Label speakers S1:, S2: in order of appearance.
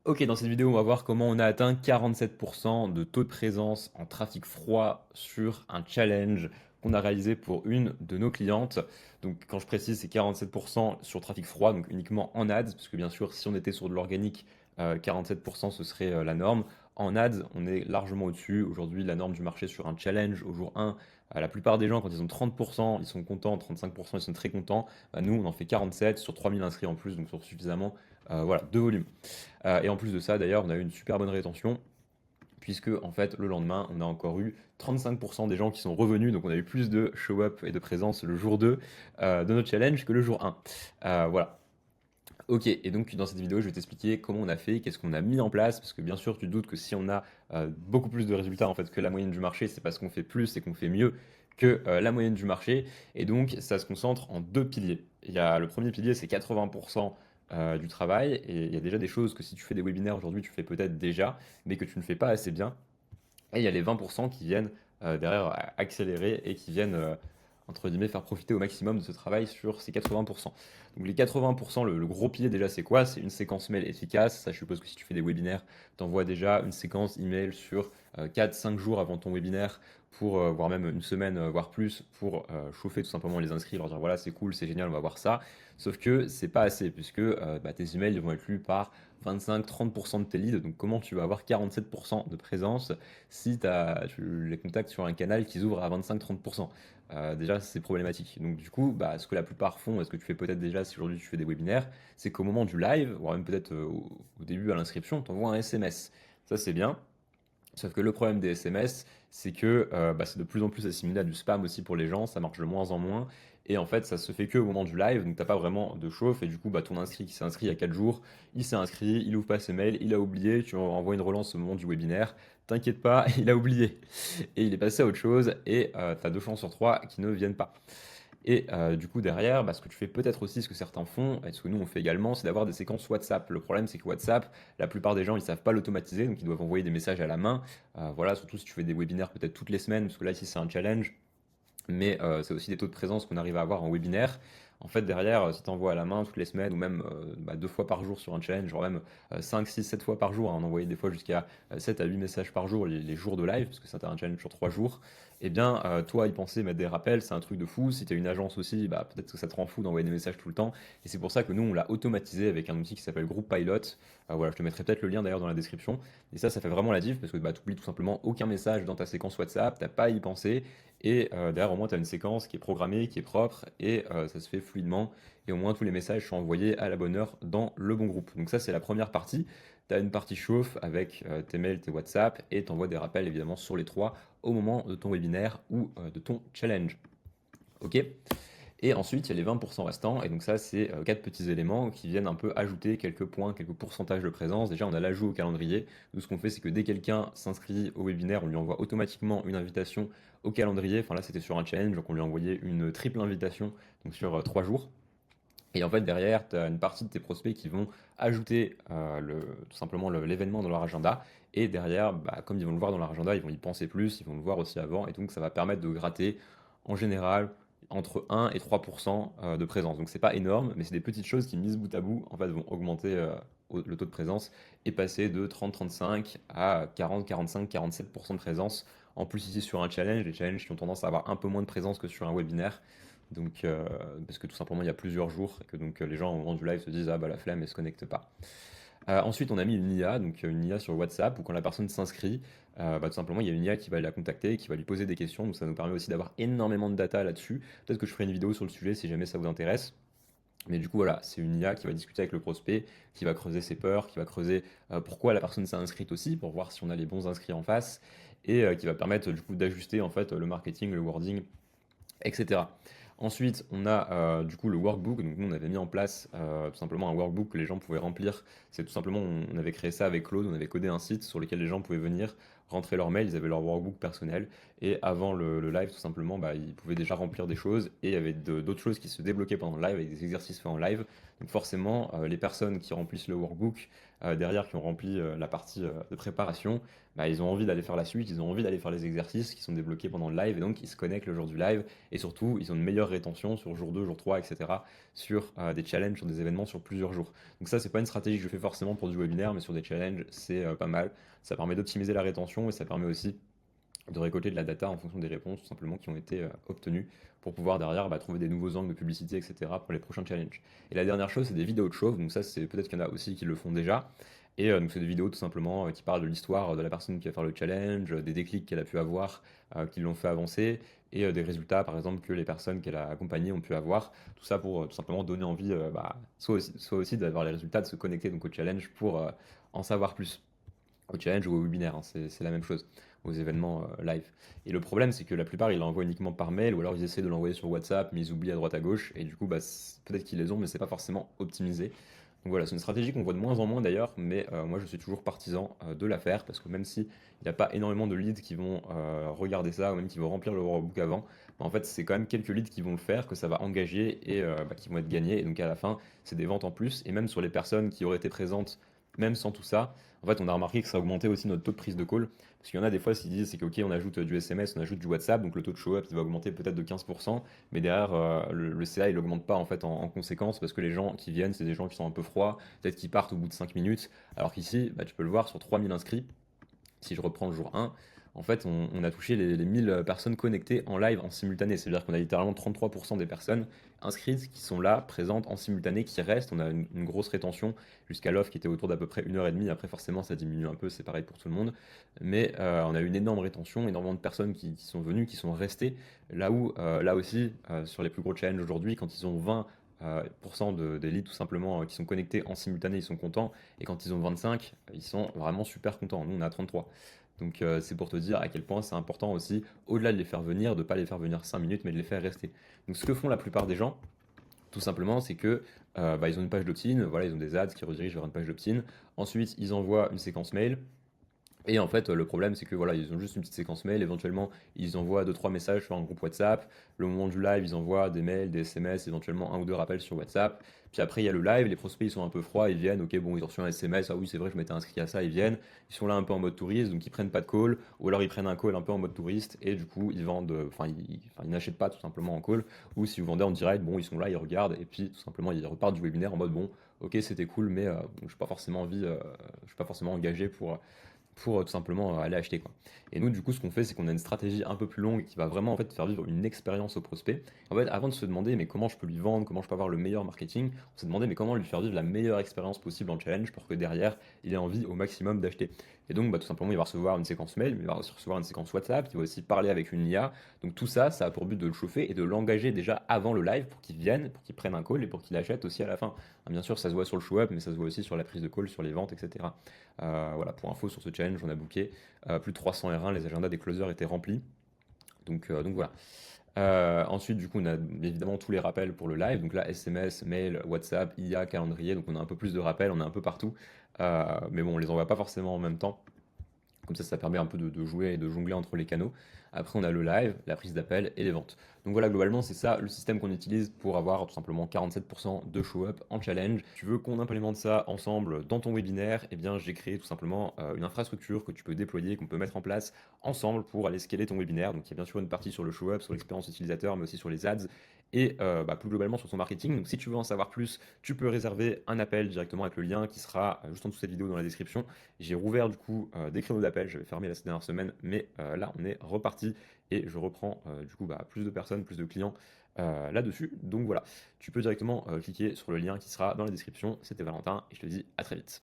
S1: Ok, dans cette vidéo, on va voir comment on a atteint 47% de taux de présence en trafic froid sur un challenge qu'on a réalisé pour une de nos clientes. Donc, quand je précise, c'est 47% sur trafic froid, donc uniquement en ads, parce que bien sûr, si on était sur de l'organique, 47% ce serait la norme. En ads, on est largement au-dessus. Aujourd'hui, la norme du marché sur un challenge au jour 1, la plupart des gens, quand ils ont 30%, ils sont contents, 35%, ils sont très contents. Nous, on en fait 47 sur 3000 inscrits en plus, donc sur suffisamment voilà, de volume. Et en plus de ça, d'ailleurs, on a eu une super bonne rétention, puisque en fait, le lendemain, on a encore eu 35% des gens qui sont revenus, donc on a eu plus de show-up et de présence le jour 2 de notre challenge que le jour 1. Voilà. Ok, et donc dans cette vidéo, je vais t'expliquer comment on a fait, qu'est-ce qu'on a mis en place, parce que bien sûr, tu te doutes que si on a beaucoup plus de résultats en fait que la moyenne du marché, c'est parce qu'on fait plus et qu'on fait mieux que la moyenne du marché. Et donc, ça se concentre en deux piliers. Il y a le premier pilier, c'est 80% du travail, et il y a déjà des choses que si tu fais des webinaires aujourd'hui, tu fais peut-être déjà, mais que tu ne fais pas assez bien. Et il y a les 20% qui viennent derrière accélérer et qui viennent, entre guillemets, faire profiter au maximum de ce travail sur ces 80%. Donc les 80%, le gros pilier déjà, c'est quoi? C'est une séquence mail efficace. Ça, je suppose que si tu fais des webinaires, tu envoies déjà une séquence email sur 4-5 jours avant ton webinaire pour, voire même une semaine, voire plus, pour chauffer tout simplement les inscrits, leur dire voilà, c'est cool, c'est génial, on va voir ça. Sauf que c'est pas assez, puisque tes emails ils vont être lus par 25-30% de tes leads. Donc comment tu vas avoir 47% de présence si tu les contactes sur un canal qui s'ouvre à 25-30%. Déjà, c'est problématique. Donc, du coup, ce que la plupart font, et ce que tu fais peut-être déjà si aujourd'hui tu fais des webinaires, c'est qu'au moment du live, voire même peut-être au début à l'inscription, tu envoies un SMS. Ça, c'est bien. Sauf que le problème des SMS, c'est que c'est de plus en plus assimilé à du spam aussi pour les gens, ça marche de moins en moins. Et en fait, ça se fait que au moment du live, donc t'as pas vraiment de chauffe. Et du coup, ton inscrit qui s'est inscrit il y a 4 jours, il s'est inscrit, il ouvre pas ses mails, il a oublié, tu envoies une relance au moment du webinaire. T'inquiète pas, il a oublié. Et il est passé à autre chose, et tu as 2 chances sur 3 qui ne viennent pas. Et du coup, derrière, ce que tu fais peut-être aussi, ce que certains font, et ce que nous on fait également, c'est d'avoir des séquences WhatsApp. Le problème, c'est que WhatsApp, la plupart des gens, ils savent pas l'automatiser, donc ils doivent envoyer des messages à la main. Voilà, surtout si tu fais des webinaires peut-être toutes les semaines, parce que là, ici, c'est un challenge, mais c'est aussi des taux de présence qu'on arrive à avoir en webinaire. En fait, derrière, si tu envoies à la main toutes les semaines, ou même 2 fois par jour sur un challenge, genre même 5, 6, 7 fois par jour, hein, on envoyait des fois jusqu'à 7 à 8 messages par jour les jours de live, parce que c'était un challenge sur 3 jours, eh bien, toi, y penser, mettre des rappels, c'est un truc de fou. Si tu as une agence aussi, peut-être que ça te rend fou d'envoyer des messages tout le temps. Et c'est pour ça que nous, on l'a automatisé avec un outil qui s'appelle Group Pilot. Voilà, je te mettrai peut-être le lien d'ailleurs dans la description. Et ça fait vraiment la diff, parce que tu oublies tout simplement aucun message dans ta séquence WhatsApp, t'as pas à y penser. Et derrière, au moins, tu as une séquence qui est programmée, qui est propre, et ça se fait fluidement. Et au moins, tous les messages sont envoyés à la bonne heure dans le bon groupe. Donc ça, c'est la première partie. Tu as une partie chauffe avec tes mails, tes WhatsApp, et tu envoies des rappels évidemment sur les trois au moment de ton webinaire ou de ton challenge. Ok. Et ensuite, il y a les 20% restants. Et donc ça, c'est 4 petits éléments qui viennent un peu ajouter quelques points, quelques pourcentages de présence. Déjà, on a l'ajout au calendrier. Nous, ce qu'on fait, c'est que dès que quelqu'un s'inscrit au webinaire, on lui envoie automatiquement une invitation au calendrier. Enfin là, c'était sur un challenge, donc on lui a envoyé une triple invitation donc sur 3 jours. Et en fait, derrière, tu as une partie de tes prospects qui vont ajouter tout simplement l'événement dans leur agenda. Et derrière, comme ils vont le voir dans leur agenda, ils vont y penser plus, ils vont le voir aussi avant. Et donc, ça va permettre de gratter en général entre 1 et 3% de présence. Donc, c'est pas énorme, mais c'est des petites choses qui, mises bout à bout, en fait, vont augmenter le taux de présence et passer de 30-35 à 40-45, 47% de présence. En plus, ici, sur un challenge, les challenges qui ont tendance à avoir un peu moins de présence que sur un webinaire. Donc, parce que tout simplement, il y a plusieurs jours et que donc les gens au moment du live se disent ah bah la flemme et se connectent pas. Ensuite, on a mis une IA, donc une IA sur WhatsApp où quand la personne s'inscrit, tout simplement il y a une IA qui va la contacter et qui va lui poser des questions. Donc ça nous permet aussi d'avoir énormément de data là-dessus. Peut-être que je ferai une vidéo sur le sujet si jamais ça vous intéresse. Mais du coup, voilà, c'est une IA qui va discuter avec le prospect, qui va creuser ses peurs, qui va creuser pourquoi la personne s'est inscrite aussi, pour voir si on a les bons inscrits en face, et qui va permettre du coup d'ajuster en fait le marketing, le wording, etc. Ensuite, on a du coup le workbook. Donc, nous, on avait mis en place tout simplement un workbook que les gens pouvaient remplir. C'est tout simplement, on avait créé ça avec Claude, on avait codé un site sur lequel les gens pouvaient venir rentraient leur mail, ils avaient leur workbook personnel. Et avant le live, tout simplement, bah, ils pouvaient déjà remplir des choses. Et il y avait d'autres choses qui se débloquaient pendant le live avec des exercices faits en live. Donc forcément, les personnes qui remplissent le workbook, derrière, qui ont rempli la partie de préparation, bah, ils ont envie d'aller faire la suite, ils ont envie d'aller faire les exercices qui sont débloqués pendant le live. Et donc, ils se connectent le jour du live. Et surtout, ils ont une meilleure rétention sur jour 2, jour 3, etc. sur des challenges, sur des événements sur plusieurs jours. Donc ça, c'est pas une stratégie que je fais forcément pour du webinaire, mais sur des challenges, c'est pas mal. Ça permet d'optimiser la rétention et ça permet aussi de récolter de la data en fonction des réponses tout simplement qui ont été obtenues pour pouvoir derrière bah, trouver des nouveaux angles de publicité, etc. pour les prochains challenges. Et la dernière chose, c'est des vidéos de chauve. Donc ça, c'est peut-être qu'il y en a aussi qui le font déjà. Et donc c'est des vidéos tout simplement qui parlent de l'histoire de la personne qui va faire le challenge, des déclics qu'elle a pu avoir, qui l'ont fait avancer, et des résultats par exemple que les personnes qu'elle a accompagnées ont pu avoir. Tout ça pour tout simplement donner envie, bah, soit aussi d'avoir les résultats, de se connecter donc au challenge pour en savoir plus au challenge ou au webinaire, hein, c'est la même chose, aux événements live. Et le problème, c'est que la plupart, ils l'envoient uniquement par mail, ou alors ils essaient de l'envoyer sur WhatsApp, mais ils oublient à droite à gauche, et du coup, bah, peut-être qu'ils les ont, mais c'est pas forcément optimisé. Donc voilà, c'est une stratégie qu'on voit de moins en moins d'ailleurs, mais moi je suis toujours partisan de la faire, parce que même si il n'y a pas énormément de leads qui vont regarder ça, ou même qui vont remplir le workbook avant, bah, en fait c'est quand même quelques leads qui vont le faire, que ça va engager et bah, qui vont être gagnés, et donc à la fin, c'est des ventes en plus, et même sur les personnes qui auraient été présentes, même sans tout ça, en fait, on a remarqué que ça augmentait aussi notre taux de prise de call. Parce qu'il y en a des fois, s'ils disent, c'est que, ok, on ajoute du SMS, on ajoute du WhatsApp, donc le taux de show-up, il va augmenter peut-être de 15%, mais derrière, le CA, il n'augmente pas en fait en conséquence, parce que les gens qui viennent, c'est des gens qui sont un peu froids, peut-être qu'ils partent au bout de 5 minutes, alors qu'ici, bah, tu peux le voir sur 3000 inscrits, si je reprends le jour 1, en fait, on a touché les 1000 personnes connectées en live en simultané. C'est-à-dire qu'on a littéralement 33% des personnes inscrites qui sont là, présentes en simultané, qui restent. On a une grosse rétention jusqu'à l'offre qui était autour d'à peu près 1h30. Après, forcément, ça diminue un peu, c'est pareil pour tout le monde. Mais on a eu une énorme rétention, énormément de personnes qui sont venues, qui sont restées. Là où, là aussi, sur les plus gros challenges aujourd'hui, quand ils ont 20 des leads tout simplement qui sont connectés en simultané, ils sont contents. Et quand ils ont 25, ils sont vraiment super contents. Nous, on a 33. Donc c'est pour te dire à quel point c'est important aussi, au-delà de les faire venir, de ne pas les faire venir 5 minutes, mais de les faire rester. Donc ce que font la plupart des gens, tout simplement, c'est que bah, ils ont une page d'opt-in, voilà, ils ont des ads qui redirigent vers une page d'opt-in. Ensuite, ils envoient une séquence mail. Et en fait, le problème, c'est que voilà, ils ont juste une petite séquence mail. Éventuellement, ils envoient deux trois messages sur un groupe WhatsApp. Le moment du live, ils envoient des mails, des SMS, éventuellement un ou deux rappels sur WhatsApp. Puis après, il y a le live. Les prospects, ils sont un peu froids. Ils viennent. Ok, bon, ils ont reçu un SMS. Ah oui, c'est vrai, je m'étais inscrit à ça. Ils viennent. Ils sont là un peu en mode touriste, donc ils prennent pas de call. Ou alors ils prennent un call un peu en mode touriste. Et du coup, ils vendent. Ils n'achètent pas tout simplement en call. Ou si vous vendez en direct, bon, ils sont là, ils regardent. Et puis tout simplement, ils repartent du webinaire en mode bon, ok, c'était cool, mais je suis pas forcément envie, je suis pas forcément engagé pour tout simplement aller acheter quoi. Et nous du coup ce qu'on fait c'est qu'on a une stratégie un peu plus longue qui va vraiment en fait faire vivre une expérience au prospect. En fait avant de se demander mais comment je peux lui vendre, comment je peux avoir le meilleur marketing, on s'est demandé mais comment lui faire vivre la meilleure expérience possible en challenge pour que derrière il ait envie au maximum d'acheter. Et donc bah, tout simplement il va recevoir une séquence mail, mais il va aussi recevoir une séquence WhatsApp, il va aussi parler avec une IA. Donc tout ça, ça a pour but de le chauffer et de l'engager déjà avant le live pour qu'il vienne, pour qu'il prenne un call et pour qu'il achète aussi à la fin. Hein, bien sûr ça se voit sur le show up mais ça se voit aussi sur la prise de call, sur les ventes, etc. Voilà, pour info, sur ce challenge, on a booké plus de 300 R1, les agendas des closers étaient remplis. Donc voilà. Ensuite, du coup, on a évidemment tous les rappels pour le live. Donc là, SMS, mail, WhatsApp, IA, calendrier. Donc on a un peu plus de rappels, on est un peu partout. Mais bon, on les envoie pas forcément en même temps. Comme ça permet un peu de jouer et de jongler entre les canaux. Après, on a le live, la prise d'appel et les ventes. Donc voilà, globalement, c'est ça le système qu'on utilise pour avoir tout simplement 47% de show-up en challenge. Tu veux qu'on implémente ça ensemble dans ton webinaire? Eh bien, j'ai créé tout simplement une infrastructure que tu peux déployer, qu'on peut mettre en place ensemble pour aller scaler ton webinaire. Donc il y a bien sûr une partie sur le show-up, sur l'expérience utilisateur, mais aussi sur les ads et bah, plus globalement sur ton marketing. Donc si tu veux en savoir plus, tu peux réserver un appel directement avec le lien qui sera juste en dessous de cette vidéo dans la description. J'ai rouvert du coup des créneaux d'appel, j'avais fermé la dernière semaine, mais là on est reparti et je reprends du coup bah, plus de personnes, plus de clients là-dessus. Donc voilà, tu peux directement cliquer sur le lien qui sera dans la description. C'était Valentin et je te dis à très vite.